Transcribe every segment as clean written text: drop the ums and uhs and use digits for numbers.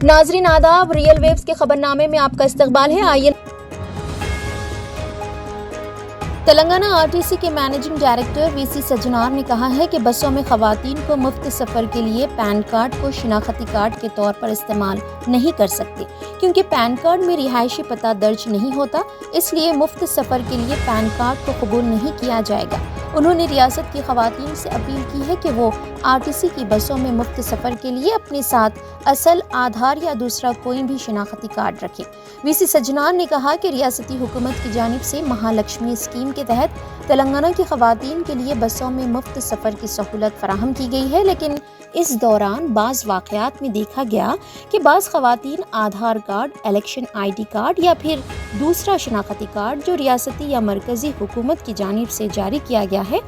नाजरीन आदाब, real waves के खबरनामे में आपका इस्तकबाल है। आइए, तेलंगाना आरटीसी के मैनेजिंग डायरेक्टर वीसी सज्जनार ने कहा है कि बसों में खवातीन को मुफ्त सफ़र के लिए पैन कार्ड को शिनाख्ती कार्ड के तौर पर इस्तेमाल नहीं कर सकते, क्योंकि पैन कार्ड में रिहायशी पता दर्ज नहीं होता, इसलिए मुफ्त सफ़र के लिए पैन कार्ड को कबूल नहीं किया जाएगा। उन्होंने रियासत की खवातीन से अपील की है कि वो आरटीसी की बसों में मुफ्त सफ़र के लिए अपने साथ असल, आधार या दूसरा कोई भी शिनाख्ती कार्ड रखें। वीसी सज्जनार ने कहा कि रियासती हुकूमत की जानिब से महालक्ष्मी स्कीम के तहत तेलंगाना की खवातीन के लिए बसों में मुफ्त सफ़र की सहूलत फराहम की गई है, लेकिन इस दौरान बाज़ वाक़यात में देखा गया कि बाज़ खवातीन आधार कार्ड, इलेक्शन ID कार्ड या फिर दूसरा शिनाख्ती कार्ड जो रियासती या मरकज़ी हुकूमत की जानिब से जारी किया गया है,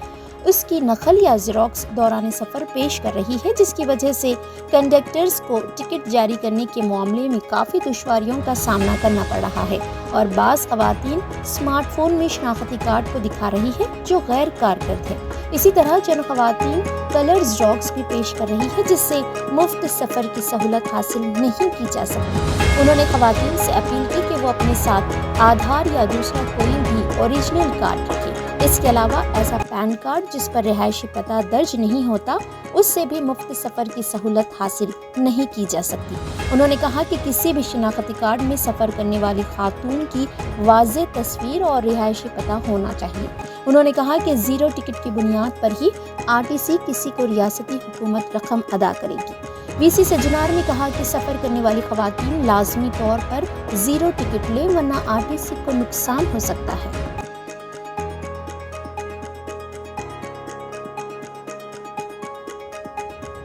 उसकी नकल या ज़ेरॉक्स दौरान सफ़र पेश कर रही है, जिसकी वजह से कंडक्टर्स को टिकट जारी करने के मामले में काफ़ी दुश्वारियों का सामना करना पड़ रहा है और बाज़ खवातीन स्मार्टफोन में शिनाख्ती कार्ड को दिखा रही है जो गैर कारगर है। इसी तरह चंद खवातीन कलर ज़ेरॉक्स भी पेश कर रही है, जिससे मुफ्त सफ़र की सहूलत हासिल नहीं की जा सकती। उन्होंने खवातीन से अपील की कि वो अपने साथ आधार या दूसरा कोई भी ओरिजिनल कार्ड रखें। इसके अलावा ऐसा पैन कार्ड जिस पर रिहायशी पता दर्ज नहीं होता, उससे भी मुफ्त सफ़र की सहूलत हासिल नहीं की जा सकती। उन्होंने कहा कि किसी भी शिनाख्ती कार्ड में सफ़र करने वाली खातून की वाज़ेह तस्वीर और रिहायशी पता होना चाहिए। उन्होंने कहा कि ज़ीरो टिकट की बुनियाद पर ही आरटीसी किसी को रियासती हुकूमत रकम अदा करेगी। वीसी सज्जनार ने कहा कि सफ़र करने वाली खवातीन लाजमी तौर पर ज़ीरो टिकट लें, वरना आरटीसी को नुकसान हो सकता है।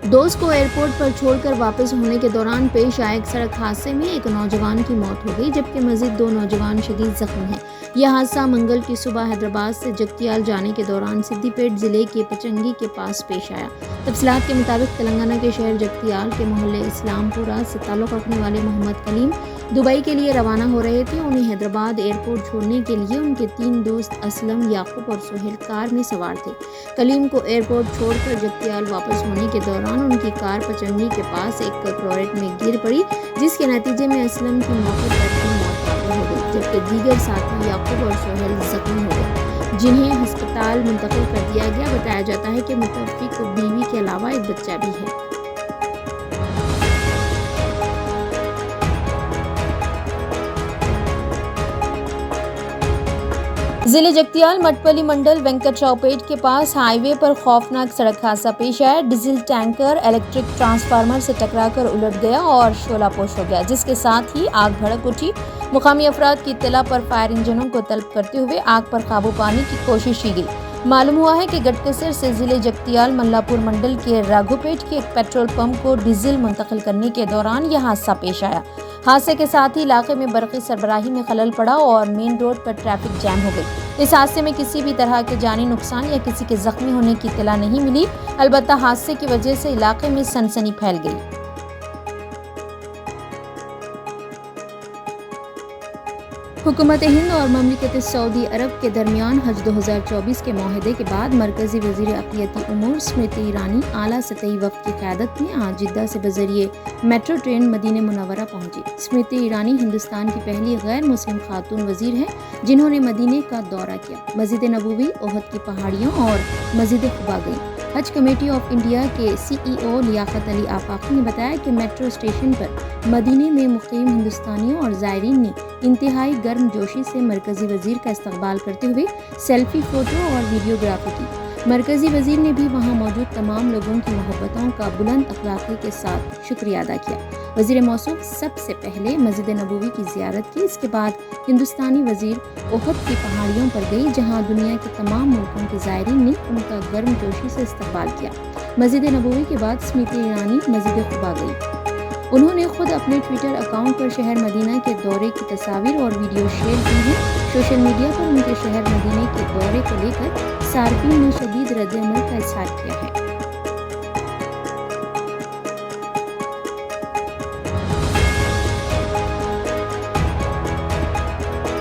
दोस्त को एयरपोर्ट पर छोड़कर वापस होने के दौरान पेश आए एक सड़क हादसे में एक नौजवान की मौत हो गई, जबकि मजीद 2 नौजवान शदीद जख्मी हैं। यह हादसा मंगल की सुबह हैदराबाद से जगतियाल जाने के दौरान सिद्दीपेट जिले के पचंगी के पास पेश आया। तफसीलात के मुताबिक तेलंगाना के शहर जगतियाल के मोहल्ले इस्लामपुरा से ताल्लुक़ रखने वाले मोहम्मद कलीम दुबई के लिए रवाना हो रहे थे। उन्हें हैदराबाद एयरपोर्ट छोड़ने के लिए उनके 3 दोस्त असलम, याकूब और सोहेल कार में सवार थे। कलीम को एयरपोर्ट छोड़कर जगतियाल वापस होने के दौरान उनकी कार पचंगी के पास एक क्लोरेट में गिर पड़ी, जिसके नतीजे में असलम की मौके पर ही मौत हो गई, जबकि दीगर साथी याकूब और सोहेल जख्मी हो गए, जिन्हें अस्पताल मुंतकिल कर दिया गया। बताया जाता है कि मुतवफ़्फ़ी को बीवी के अलावा एक बच्चा भी है। जिले जगतियाल मटपली मंडल वेंकट चौपेट के पास हाईवे पर खौफनाक सड़क हादसा पेश आया। डीजल टैंकर इलेक्ट्रिक ट्रांसफार्मर से टकराकर उलट गया और शोलापोश हो गया, जिसके साथ ही आग भड़क उठी। मुकामी अफराद की इत्तला पर फायर इंजनों को तलब करते हुए आग पर काबू पाने की कोशिश की गई। मालूम हुआ है कि गटकसर से जिले जगतियाल मल्लापुर मंडल के राघोपेट के एक पेट्रोल पंप को डीजल मुंतकिल करने के दौरान यह हादसा पेश आया। हादसे के साथ ही इलाके में बरक़ी सरबराही में खलल पड़ा और मेन रोड पर ट्रैफिक जैम हो गई। इस हादसे में किसी भी तरह के जानी नुकसान या किसी के जख्मी होने की इत्तला नहीं मिली। अलबत्ता हादसे की वजह से इलाके में सनसनी फैल गई। हुकूमत हिंद और ममलिकत सऊदी अरब के दरमियान हज 2024 के माहदे के बाद मरकजी वज़ीर अक़लियती उमूर स्मृति ईरानी आला सतही वफ़द की क़यादत में आज जिद्दा से बज़रिए मेट्रो ट्रेन मदीने मुनव्वरा पहुंची। स्मृति ईरानी हिंदुस्तान की पहली गैर मुस्लिम खातून वज़ीर हैं जिन्होंने मदीने का दौरा किया। मस्जिद नबवी, ओहद की पहाड़ियों और मस्जिद खुबा गई। हज कमेटी ऑफ इंडिया के CEO लियाकत अली आफाकी ने बताया कि मेट्रो स्टेशन पर मदीने में मुक़ीम हिंदुस्तानियों और ज़ायरीन ने इंतहाई गर्म जोशी से मरकज़ी वज़ीर का इस्तकबाल करते हुए सेल्फी, फ़ोटो और वीडियोग्राफी की। मरकज़ी वज़ीर ने भी वहाँ मौजूद तमाम लोगों की मोहब्बतों का बुलंद अखलाक़ी के साथ शुक्रिया अदा किया। वज़ीर मौसूफ़ सबसे पहले मस्जिद नबवी की ज़ियारत की। इसके बाद हिंदुस्तानी वज़ीर ओहद की पहाड़ियों पर गई, जहाँ दुनिया के तमाम मुल्कों के ज़ायरीन ने उनका गर्म जोशी से इस्तकबाल किया। मस्जिद नबवी के बाद स्मृति ईरानी मस्जिद खुबा गई। उन्होंने खुद अपने ट्विटर अकाउंट पर शहर मदीना के दौरे की तस्वीर और वीडियो शेयर की है। सोशल मीडिया पर उनके शहर मदीने के दौरे को लेकर सार्फिन ने शदीद रद्द-ए-अमल का इज़हार किया है।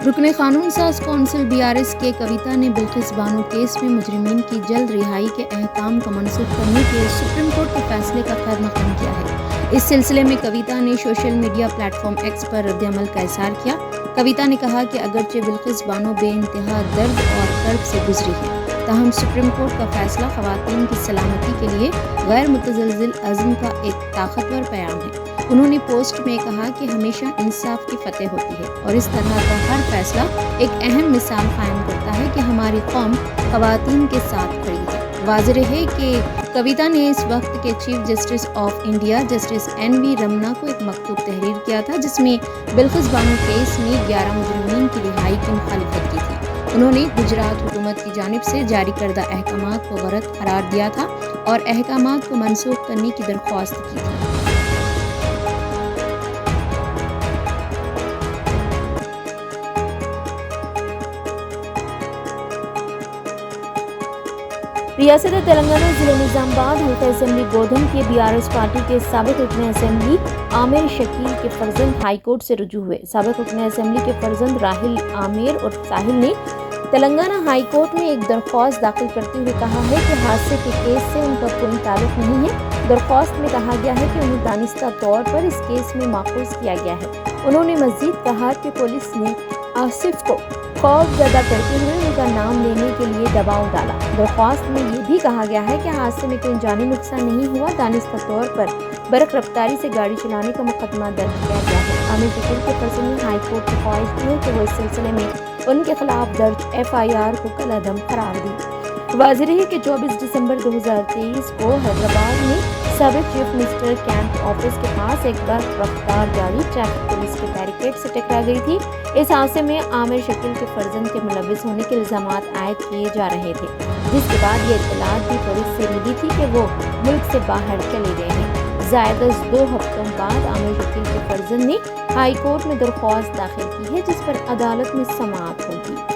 रुकने कानून साज कौंसिल BRS के कविता ने बिल्किस बानो केस में मुजरिमीन की जल्द रिहाई के अहकाम को मनसूख करने के सुप्रीम कोर्ट के फैसले का खैर मक़दम किया है। اس سلسلے میں کویتا نے social media platform X پر رد عمل کا اظہار کیا۔ کویتا نے کہا کہ اگرچہ بلقیس بانو بے انتہا درد اور کرب سے گزری ہے، تاہم سپریم کورٹ کا فیصلہ خواتین کی سلامتی کے لیے غیر متزلزل عزم کا ایک طاقتور پیام ہے۔ انہوں نے پوسٹ میں کہا کہ ہمیشہ انصاف کی فتح ہوتی ہے اور اس طرح کا ہر فیصلہ ایک اہم مثال قائم کرتا ہے کہ ہماری قوم خواتین کے ساتھ کھڑی ہے۔ واضح ہے کہ کویتا نے اس وقت کے chief justice of India justice N V Ramana کو ایک مکتوب تحریر کیا تھا، جس میں بلقیس بانو کیس میں 11 مجرمین کی رہائی کی مخالفت کی تھی۔ انہوں نے گجرات حکومت کی جانب سے جاری کردہ احکامات کو غلط قرار دیا تھا اور احکامات کو منسوخ کرنے کی درخواست کی تھی۔ ریاست تلنگانہ ضلع نظام آباد حلقہ اسمبلی گودھم کے BRS پارٹی کے سابق رکن اسمبلی عامر شکیل کے فرزند ہائی کورٹ سے رجوع ہوئے۔ سابق رکن اسمبلی کے فرزند راہل عامر اور ساحل نے تلنگانہ ہائی کورٹ میں ایک درخواست داخل کرتے ہوئے کہا ہے کہ حادثے کے کیس سے ان کا کوئی تعلق نہیں ہے۔ درخواست میں کہا گیا ہے کہ انہیں دانستہ طور پر اس کیس میں ماخوذ کیا گیا ہے۔ انہوں نے مزید کہا کہ پولیس نے آصف کو خوف زدہ کرتے ہوئے ان کا نام لینے کے لیے دباؤ ڈالا۔ درخواست میں یہ بھی کہا گیا ہے کہ حادثے میں کوئی جانی نقصان نہیں ہوا۔ دانستہ طور پر برق رفتاری سے گاڑی چلانے کا مقدمہ درج کیا گیا ہے۔ عامر شکیل کے فرزند نے ہائی کورٹ کی خواہش کی ہے کہ وہ اس سلسلے میں ان کے خلاف درج FIR کو کالعدم قرار دی۔ واضح ہے کہ 24 دسمبر 2023 کو حیدرآباد میں سابق چیف منسٹر کیمپ آفس کے پاس ایک برق رفتار گاڑی ٹریفک پولیس کے بیریکیڈ سے ٹکرا گئی تھی۔ اس حادثے میں عامر شکیل کے فرزند کے ملوث ہونے کے الزامات عائد کیے جا رہے تھے، جس کے بعد یہ اطلاعات بھی پولیس سے ملی تھی کہ وہ ملک سے باہر چلے گئے ہیں۔ زائد از 2 ہفتوں بعد عامر شکیل کے فرزند نے ہائی کورٹ میں درخواست داخل کی ہے، جس پر عدالت میں سماعت ہوگی۔